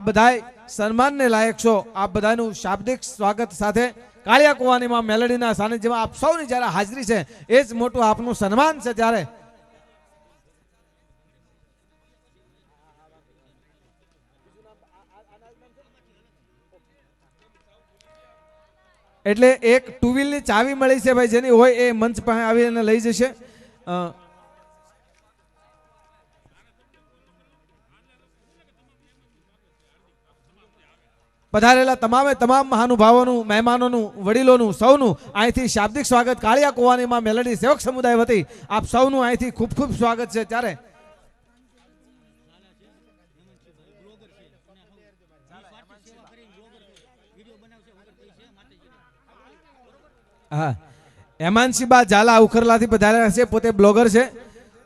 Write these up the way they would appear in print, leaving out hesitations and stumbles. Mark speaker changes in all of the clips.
Speaker 1: બધાય સન્માનને લાયક છો. આપ બધાનું શાબ્દિક સ્વાગત સાથે કાળિયા કુવાની માં મેલડીના સાનિધ્યમાં આપ સૌની જ્યારે હાજરી છે એ જ મોટું આપનું સન્માન છે. ત્યારે એટલે એક ટુ વ્હીલની ચાવી મળી છે ભાઈ, જેની હોય એ મંચ પાસે આવીને લઈ જશે. પધારેલા તમામે તમામ મહાનુભાવોનું, મહેમાનોનું, વડીલોનું, સૌનું અહીંથી શાબ્દિક સ્વાગત કાળિયા કુવાની માં મેલડી સેવક સમુદાય વતી આપ સૌનું અહીંથી ખૂબ ખૂબ સ્વાગત છે. ત્યારે હા, હેમાંશીબા ઝાલા ઉખરલાથી પધારેલા છે, પોતે બ્લોગર છે,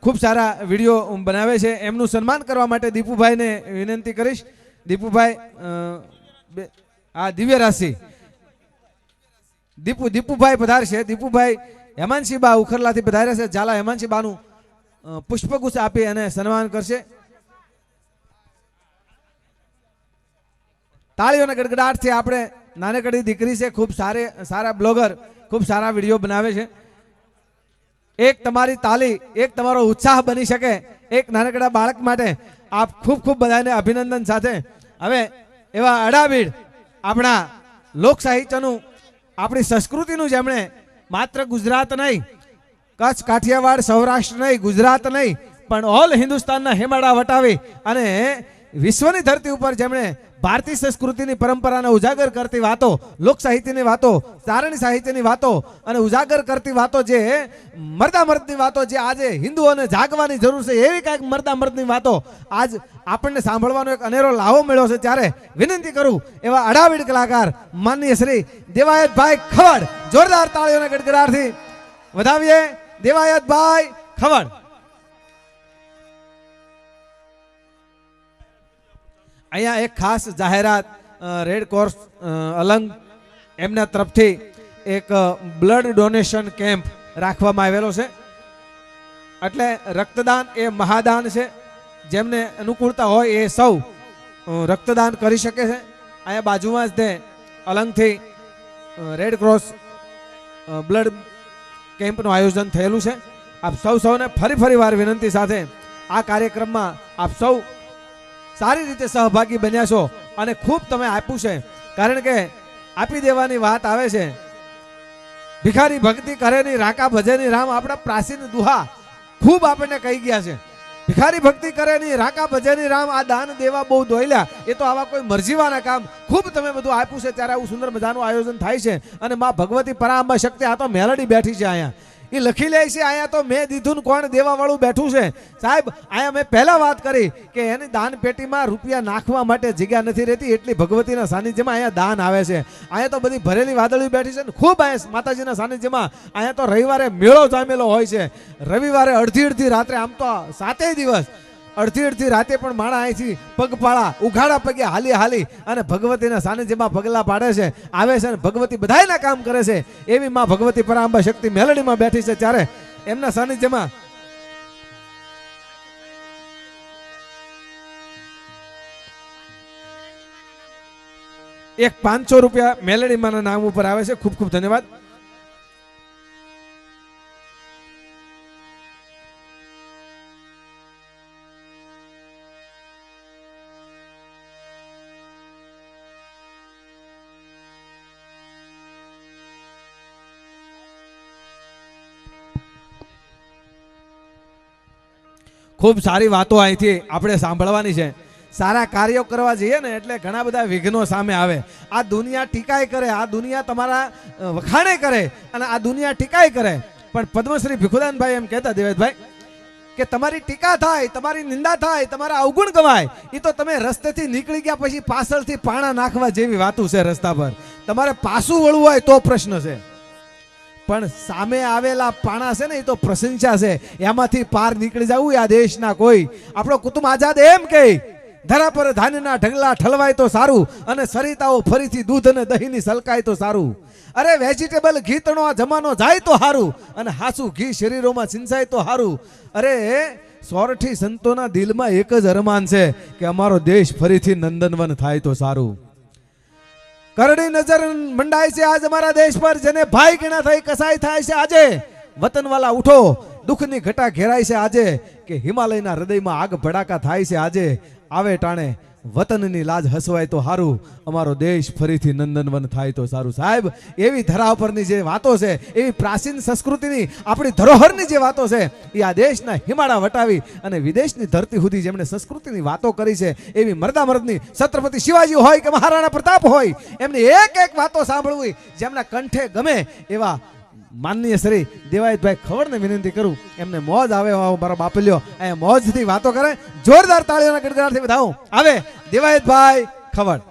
Speaker 1: ખૂબ સારા વિડીયો બનાવે છે. એમનું સન્માન કરવા માટે દીપુભાઈને વિનંતી કરીશ. દીપુભાઈ આ દિવ્ય રાશિ દીપુભાઈ પધારશે. દીપુભાઈ હેમાંશીબા ઉખરલાથી પધાર્યા છે. ઝાલા હેમાંશીબાનું પુષ્પગુચ્છ આપી અને સન્માન કરશે. તાળીઓના ગડગડાટથી આપણે નાનકડી દીકરી છે, ખૂબ સારા બ્લોગર, ખૂબ સારા વિડીયો બનાવે છે. એક તમારી તાલી, એક તમારો ઉત્સાહ બની શકે એક નાનકડા બાળક માટે. આપ ખૂબ ખૂબ બધાને અભિનંદન સાથે હવે એવા અડાબીડ આપણા લોક સાહિત્યનું, આપણી સંસ્કૃતિનું, જેમણે માત્ર ગુજરાત નહીં, કચ્છ, કાઠિયાવાડ, સૌરાષ્ટ્ર નહીં, ગુજરાત નહીં, પણ ઓલ હિન્દુસ્તાનના હેમાડા વટાવી અને વિશ્વની ધરતી ઉપર જેમણે ભારતીય સંસ્કૃતિની પરંપરાને ઉજાગર કરતી વાતો, લોક સાહિત્યની વાતો, ચારણી સાહિત્યની વાતો અને ઉજાગર કરતી વાતો, જે મર્દામર્દની વાતો, જે આજે હિન્દુઓને જાગવાની જરૂર છે, એવી કાંઈક મર્દામર્દની વાતો આજ આપણને સાંભળવાનો એક અનેરો લાવો મળ્યો છે. ત્યારે વિનંતી કરું એવા અડાવીડ કલાકાર માનનીય શ્રી દેવાયતભાઈ ખવડ, જોરદાર તાળીઓના ગડગડાટથી વધાવીએ. દેવાયતભાઈ ખવડ. અહીંયા એક ખાસ જાહેરાત રેડ કોર્સ અલંગ એમના તરફથી એક બ્લડ ડોનેશન કેમ્પ રાખવામાં આવેલો છે. એટલે રક્તદાન એ મહાદાન છે. જેમને અનુકૂળતા હોય એ સૌ રક્તદાન કરી શકે છે. અહીંયા બાજુમાં જ તે અલંગથી રેડ ક્રોસ બ્લડ કેમ્પનું આયોજન થયેલું છે. આપ સૌને ફરી વાર વિનંતી સાથે આ કાર્યક્રમમાં આપ સૌ સારી રીતે સહભાગી બન્યા છો અને ખૂબ તમે આપ્યું છે. કારણ કે આપી દેવાની વાત આવે છે. ભિખારી ભક્તિ કરે ની રાકા ભજે ની રામ, આપણા પ્રાચીન દુહા ખૂબ આપણને કહી ગયા છે. ભિખારી ભક્તિ કરે ની રાકા ભજે ની રામ, આ દાન દેવા બહુ દોયલા, એ તો આવા કોઈ મરજીવાના કામ. ખૂબ તમે બધું આપ્યું છે. ત્યારે આવું સુંદર મજાનું આયોજન થાય છે. અને માં ભગવતી પરાંબા શક્તિ, આ તો મેલડી બેઠી છે અહીંયા, એ લખી લે છે. અહીંયા તો મેં દીધું કોણ દેવા વાળું બેઠું છે. સાહેબ, અહીંયા મેં પહેલા વાત કરી કે એની દાન પેટીમાં રૂપિયા નાખવા માટે જગ્યા નથી રહેતી, એટલી ભગવતીના સાનિધ્યમાં અહીંયા દાન આવે છે. અહીંયા તો બધી ભરેલી વાદળી બેઠી છે ને ખૂબ અહીંયા માતાજીના સાનિધ્યમાં. અહીંયા તો રવિવારે મેળો જામેલો હોય છે. રવિવારે અડધી રાત્રે, આમ તો 7 દિવસ અડધી રાતે પણ માણા અહીંથી પગપાળા ઉઘાડા પગે હાલી અને ભગવતીના સાનિધ્યમાં પગલા પાડે છે, આવે છે અને ભગવતી બધાયના કામ કરે છે. એવી માં ભગવતી પરાંબા શક્તિ મેલડીમાં બેઠી છે. ત્યારે એમના સાનિધ્યમાં એક 500 રૂપિયા મેલડીમાંના નામ ઉપર આવે છે. ખૂબ ખૂબ ધન્યવાદ. ખૂબ સારી વાતો અહીંથી આપણે સાંભળવાની છે. સારા કાર્યો કરવા જઈએ ને એટલે ઘણા બધા વિઘ્નો સામે આવે. આ દુનિયા ટીકાય કરે, આ દુનિયા તમારા વખાણે કરે અને આ દુનિયા ટીકાય કરે. પણ પદ્મશ્રી ભીખુદાનભાઈ એમ કહેતા, દેવેશભાઈ, કે તમારી ટીકા થાય, તમારી નિંદા થાય, તમારા અવગુણ ગવાય, એ તો તમે રસ્તેથી નીકળી ગયા પછી પાછળથી પાણા નાખવા જેવી વાતું છે. રસ્તા પર તમારે પાછું વળવું હોય તો પ્રશ્ન છે, પણ સામે આવેલા પાણા છે ને, એ તો પ્રશંસા છે. એમાંથી પાર નીકળી જવું આ દેશના કોઈ આપણો કુટુંબ આઝાદ એમ કે ધરા પર ધાન્યના ઢગલા ઠલવાય તો સારું અને સરિતાઓ ફરીથી દૂધ અને દહીંની સલકાય તો સારું. અરે વેજીટેબલ ઘીતણો આ જમાનો જાય તો સારું અને હાસું ઘી શરીરોમાં સિંચાય તો સારું. અરે સોરઠી સંતોના દિલમાં એક જ અરમાન છે કે અમારો દેશ ફરીથી નંદનવન થાય તો સારું. કરડી નજર મંડાય છે આજ અમારા દેશ પર, જેને ભાઈ ગણા થઈ કસાઈ થાય છે આજે. વતનવાલા ઉઠો, દુઃખની ઘટા ઘેરાય છે આજે, કે હિમાલયના હૃદયમાં આગ ભડાકા થાય છે આજે. આવે ટાણે વતનની લાજ હસવાય તો સારું, અમારો દેશ ફરીથી નંદનવન થાય તો સારું. સાહેબ, એવી ધરા પરની જે વાતો છે, એવી પ્રાચીન સંસ્કૃતિની આપણી ધરોહરની જે વાતો છે, એ આ દેશના હિમાળા વટાવી અને વિદેશની ધરતી સુધી જેમણે સંસ્કૃતિની વાતો કરી છે, એવી મરદા મર્દની છત્રપતિ શિવાજી હોય કે મહારાણા પ્રતાપ હોય, એમની એક એક વાતો સાંભળવી જેમના કંઠે ગમે એવા માનનીય શ્રી દેવાયતભાઈ ખવડને વિનંતી કરું, એમને મોજ આવે મારો બાપલ્યો અહીંયા મોજથી વાતો કરે. જોરદાર તાળીઓના ગડગડાટથી બધાઉં આવે દેવાયતભાઈ ખવડ.